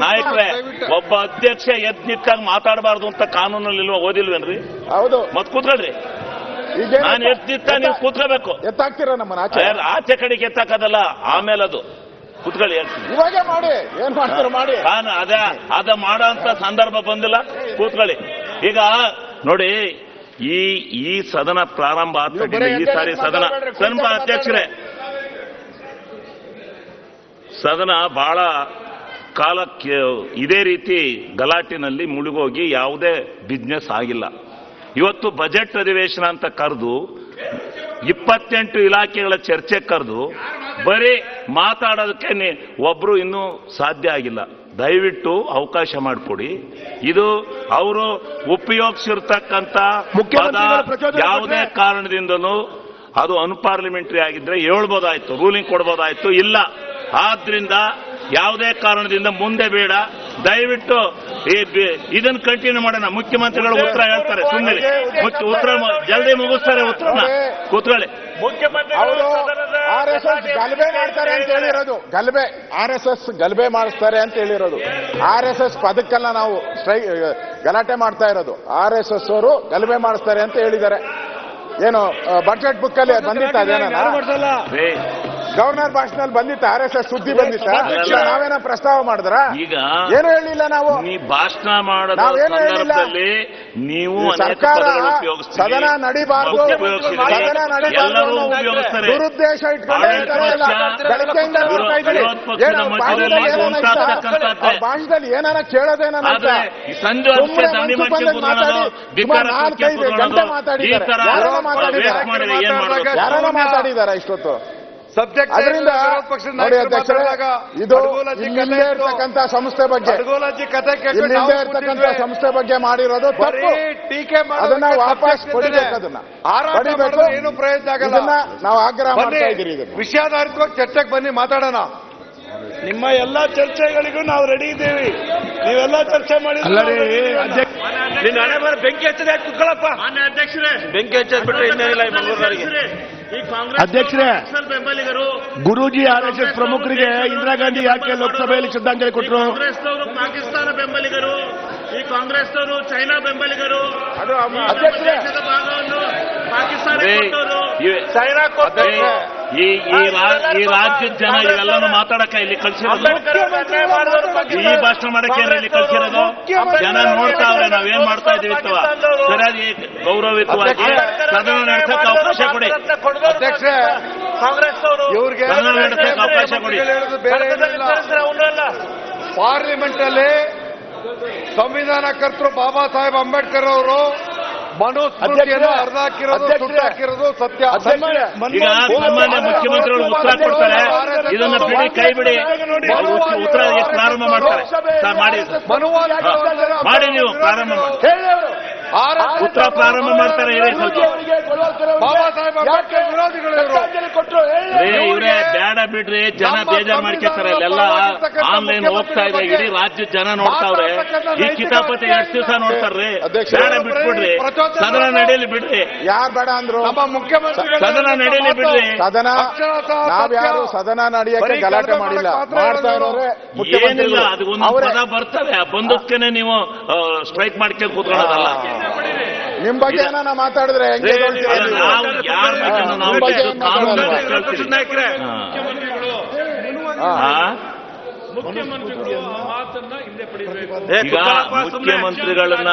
ನಾಯಕರೇ, ಒಬ್ಬ ಅಧ್ಯಕ್ಷ ಎದ್ ನಿಂತಾಗ ಮಾತಾಡಬಾರ್ದು ಅಂತ ಕಾನೂನಲ್ಲಿ ಓದಿಲ್ವೇನ್ರಿ? ಹೌದು. ಮತ್ ಕೂತ್ಕೊಳ್ರಿ. ನಾನು ಎದ್ ನಿಂತ ನೀವು ಕೂತ್ಕೋಬೇಕು. ಎತ್ತಾಕ್ತೀರ ನಮ್ಮನ್ನ ಆಚೆ ಕಡೆಗೆ ಎತ್ತಾಕದಲ್ಲ, ಆಮೇಲೆ ಅದು ಕೂತ್ಕೊಳ್ಳಿ. ಇವಾಗ ಮಾಡಿ, ಏನ್ ಮಾಡ್ತೀರ ಮಾಡಿ. ಅದ ಮಾಡೋ ಅಂತ ಸಂದರ್ಭ ಬಂದಿಲ್ಲ, ಕೂತ್ಕೊಳ್ಳಿ. ಈಗ ನೋಡಿ, ಈ ಸದನ ಪ್ರಾರಂಭ ಆಗ್ತದೆ. ಈ ಸಾರಿ ಸದನ ಅಧ್ಯಕ್ಷರೇ, ಸದನ ಬಹಳ ಕಾಲಕ್ಕೆ ಇದೇ ರೀತಿ ಗಲಾಟಿನಲ್ಲಿ ಮುಳುಗೋಗಿ ಯಾವುದೇ ಬಿಸ್ನೆಸ್ ಆಗಿಲ್ಲ. ಇವತ್ತು ಬಜೆಟ್ ಅಧಿವೇಶನ ಅಂತ ಕರೆದು 28 ಇಲಾಖೆಗಳ ಚರ್ಚೆ ಕರೆದು ಬರೀ ಮಾತಾಡೋದಕ್ಕೆ ಒಬ್ರು ಇನ್ನೂ ಸಾಧ್ಯ ಆಗಿಲ್ಲ. ದಯವಿಟ್ಟು ಅವಕಾಶ ಮಾಡಿಕೊಡಿ. ಇದು ಅವರು ಉಪಯೋಗಿಸಿರ್ತಕ್ಕಂಥ ಯಾವುದೇ ಕಾರಣದಿಂದಲೂ ಅದು ಅನ್ಪಾರ್ಲಿಮೆಂಟರಿ ಆಗಿದ್ರೆ ಹೇಳ್ಬೋದಾಯ್ತು, ರೂಲಿಂಗ್ ಕೊಡ್ಬೋದಾಯ್ತು. ಇಲ್ಲ, ಆದ್ರಿಂದ ಯಾವುದೇ ಕಾರಣದಿಂದ ಮುಂದೆ ಬೇಡ. ದಯವಿಟ್ಟು ಇದನ್ನು ಕಂಟಿನ್ಯೂ ಮಾಡೋಣ. ಮುಖ್ಯಮಂತ್ರಿಗಳು ಉತ್ತರ ಹೇಳ್ತಾರೆ, ಸುಮ್ಮನೆ ಉತ್ತರ ಜಲ್ದಿ ಮುಗಿಸ್ತಾರೆ. ಉತ್ತರನ ಕೂತ್ಕೊಳ್ಳಿ. RSS ಗಲಭೆ ಮಾಡ್ತಾರೆ ಅಂತ ಹೇಳಿರೋದು, RSS ಗಲಭೆ ಮಾಡಿಸ್ತಾರೆ ಅಂತ ಹೇಳಿರೋದು. RSS ಪದಕ್ಕೆಲ್ಲ ನಾವು ಗಲಾಟೆ ಮಾಡ್ತಾ ಇರೋದು. RSS ಅವರು ಗಲಭೆ ಮಾಡಿಸ್ತಾರೆ ಅಂತ ಹೇಳಿದ್ದಾರೆ. ಏನು ಬಜೆಟ್ ಬುಕ್ ಅಲ್ಲಿ ಬಂದಿತ್ತ? ಅದೇನ ಗವರ್ನರ್ ಭಾಷಣದಲ್ಲಿ ಬಂದಿತ್ತ? RSS ಸುದ್ದಿ ಬಂದಿತ್ತ? ನಾವೇನ ಪ್ರಸ್ತಾವ ಮಾಡಿದ್ರ? ಈಗ ಏನು ಹೇಳಿಲ್ಲ ನಾವು. ಭಾಷಣ ಮಾಡೋದು ನೀವು ಸರ್ಕಾರ ಸದನ ನಡಿಬಾರದು, ಸದನ ನಡಿಬಾರದು ದುರುದ್ದೇಶ ಇಟ್ಕೊಂಡು ಭಾಷಣದಲ್ಲಿ ಏನಾರ ಕೇಳೋದೇನ ಗಂಟೆ ಮಾತಾಡಿದ್ದಾರೆ. ಯಾರನ್ನ ಮಾತಾಡಿದಾರ ಇಷ್ಟೊತ್ತು? ಅದರಿಂದ ನೋಡಿ ಅಧ್ಯಕ್ಷರೇ, ಇದು ಇಲ್ಲಿಂದೇ ಇರ್ತಕ್ಕಂಥ ಸಂಸ್ಥೆ ಬಗ್ಗೆ ಮಾಡಿರೋದು ತಪ್ಪು. ಅದನ್ನ ವಾಪಸ್ ಪಡಿಬೇಕು, ಅದನ್ನ ಪಡಿಬೇಕು. ಇದನ್ನ ನಾವು ಆಗ್ರಹ ಮಾಡ್ತಾ ಇದ್ದೀರಿ. ವಿಷಯಾಧಾರಿತವಾಗಿ ಚರ್ಚೆಗೆ ಬನ್ನಿ, ಮಾತಾಡೋಣ. ನಿಮ್ಮ ಎಲ್ಲಾ ಚರ್ಚೆಗಳಿಗೂ ನಾವು ರೆಡಿ ಇದ್ದೀವಿ. ನೀವೆಲ್ಲ ಚರ್ಚೆ ಮಾಡಿ ಬೆಂಕಿ ಹಚ್ಚದೆ ಕುತ್ಕೊಳ್ಳಪ್ಪ. ಅಧ್ಯಕ್ಷರೇ, ಬೆಂಕಿ ಹಚ್ಚದ್ ಬಿಟ್ರೆ ಇನ್ನೇನಿಲ್ಲ ಮಂಗಳೂರಿಗೆ. ಅಧ್ಯಕ್ಷರೇ, ಗುರೂಜಿ RSS ಪ್ರಮುಖರಿಗೆ ಇಂದಿರಾ ಗಾಂಧಿ ಯಾಕೆ ಲೋಕಸಭೆಯಲ್ಲಿ ಶ್ರದ್ಧಾಂಜಲಿ ಕೊಟ್ಟರು? ಕಾಂಗ್ರೆಸ್ನವರು ಪಾಕಿಸ್ತಾನ ಬೆಂಬಲಿಗರು, ಈ ಕಾಂಗ್ರೆಸ್ನವರು ಚೈನಾ ಬೆಂಬಲಿಗರು, ದೇಶದ ಭಾಗವನ್ನು ಪಾಕಿಸ್ತಾನ ಈ ರಾಜ್ಯದ ಜನ ಇವೆಲ್ಲನೂ ಮಾತಾಡಕ ಇಲ್ಲಿ ಕಳ್ಸಿರೋದು, ಈ ಭಾಷಣ ಮಾಡಕ್ಕೆ ಇಲ್ಲಿ ಕಳ್ಸಿರೋದು. ಜನ ನೋಡ್ತಾವ್ರೆ ನಾವೇನ್ ಮಾಡ್ತಾ ಇದೀವಿ. ಸರಿಯಾಗಿ ಗೌರವಿತವಾಗಿ ಸದನ ನಡೆಸಕ್ಕೆ ಅವಕಾಶ ಕೊಡಿ. ಅಧ್ಯಕ್ಷರೇ, ಇವ್ರಿಗೆ ಸದನ ನಡೆಸಕ್ಕೆ ಅವಕಾಶ ಕೊಡಿ. ಪಾರ್ಲಿಮೆಂಟ್ ಅಲ್ಲಿ ಸಂವಿಧಾನ ಕರ್ತರು ಬಾಬಾ ಸಾಹೇಬ್ ಅಂಬೇಡ್ಕರ್ ಅವರು ಮನುಸ್ಮೃತಿಯನ್ನು ಹರಿದಾಕಿರೋದು, ಸುಟ್ಟಾಕಿರೋದು ಸತ್ಯ. ಈಗ ಸನ್ಮಾನ್ಯ ಮುಖ್ಯಮಂತ್ರಿಗಳು ಉತ್ತರ ಕೊಡ್ತಾರೆ. ಇದನ್ನ ಬಿಡಿ, ಕೈ ಬಿಡಿ. ಉತ್ತರ ಪ್ರಾರಂಭ ಮಾಡ್ತಾರೆ. ಮಾಡಿ ನೀವು ಪ್ರಾರಂಭ ಮಾಡಿ. ಉತ್ತರ ಪ್ರಾರಂಭ ಮಾಡ್ತಾರೆ. ಬಾಬಾ ಸಾಹೇಬ್ ಅಂಬೇಡ್ಕರ್ ವಿರೋಧಿಗಳು ಇವರೇ ಬೇಡ ಬಿಡ್ರಿ. ಜನ ಬೇಜಾರು ಮಾಡ್ಕೊತಾರೆ. ಇಲ್ಲೆಲ್ಲ ಆನ್ಲೈನ್ ಹೋಗ್ತಾ ಇದೆ. ಇಡೀ ರಾಜ್ಯದ ಜನ ನೋಡ್ತಾವ್ರೆ. ಈ ಕಿತಾಪತಿ ಎಷ್ಟು ದಿವಸ ನೋಡ್ತಾರ್ರಿ. ಬೇಡ ಬಿಟ್ಬಿಡ್ರಿ. ಸದನ ನಡೆಯಲಿ ಬಿಡ್ರಿ. ಯಾರು ಬೇಡ ಅಂದ್ರು? ನಮ್ಮ ಮುಖ್ಯಮಂತ್ರಿಗಳು ಸದನ ನಡೆಯಲಿ ಬಿಡ್ರಿ. ನಾವ್ಯಾರು ಸದನ ನಡೆಯಕ್ಕೆ ಗಲಾಟೆ ಮಾಡಿಲ್ಲ. ಮಾಡ್ತಾ ಇರೋರೆ ಏನಿಲ್ಲ. ಅದು ಒಂದು ಪದ ಬರ್ತದೆ, ಆ ಬಂದಕ್ಕೇನೆ ನೀವು ಸ್ಟ್ರೈಕ್ ಮಾಡ್ಕೊಂಡು ಕೂತ್ಕೊಳ್ಳೋದಲ್ಲ. ನಿಮ್ ಬಗ್ಗೆ ಏನಾನ ಮಾತಾಡಿದ್ರೆ ಹೆಂಗೆ? ಈಗ ಮುಖ್ಯಮಂತ್ರಿಗಳನ್ನ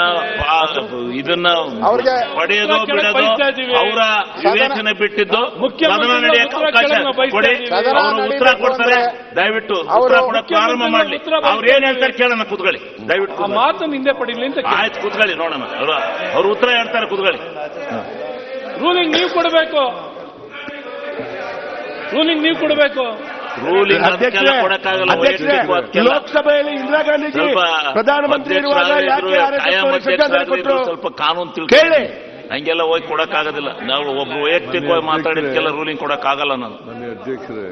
ಇದನ್ನ ಪಡೆಯೋದು ಬಿಡೋದು ಅವರ ವಿವೇಚನೆ ಬಿಟ್ಟಿದ್ದು. ಸದನ ನಡೆಯಕ್ಕೆ ಅವಕಾಶ ಕೊಡಿ. ಅವರು ಉತ್ತರ ಕೊಡ್ತಾರೆ. ದಯವಿಟ್ಟು ಉತ್ತರ ಕೊಡಕ್ಕೆ ಪ್ರಾರಂಭ ಮಾಡ್ಲಿ. ಅವ್ರು ಏನ್ ಹೇಳ್ತಾರೆ ಕೇಳೋಣ. ಕೂತ್ಕೊಳ್ಳಿ ದಯವಿಟ್ಟು. ಮಾತನ್ನು ಹಿಂದೆ ಪಡೀಲಿ ಅಂತ. ಆಯ್ತು, ಕೂತ್ಕೊಳ್ಳಿ ನೋಡೋಣ. ಅವ್ರು ಉತ್ತರ ಹೇಳ್ತಾರೆ. ಕೂತ್ಕೊಳ್ಳಿ. ರೂಲಿಂಗ್ ನೀವು ಕೊಡಬೇಕು. ರೂಲಿಂಗ್ ಕೊಡಕ್ಕಾಗಲ್ಲ. ಲೋಕಸಭೆಯಲ್ಲಿ ಇಂದಿರಾ ಗಾಂಧೀಜಿ ಪ್ರಧಾನಮಂತ್ರಿ ಇರುವಾಗ ಸ್ವಲ್ಪ ಕಾನೂನು ತಿಳ್ಕೊಳ್ಳಿ. ಹಂಗೆಲ್ಲ ಹೋಗಿ ಕೊಡಕ್ಕಾಗೋದಿಲ್ಲ. ನಾವು ಒಬ್ಬ ವೈಯಕ್ತಿಕವಾಗಿ ಮಾತಾಡಿದ್ಕೆಲ್ಲ ರೂಲಿಂಗ್ ಕೊಡಕ್ಕಾಗಲ್ಲ. ನಾನು ಅಧ್ಯಕ್ಷರೇ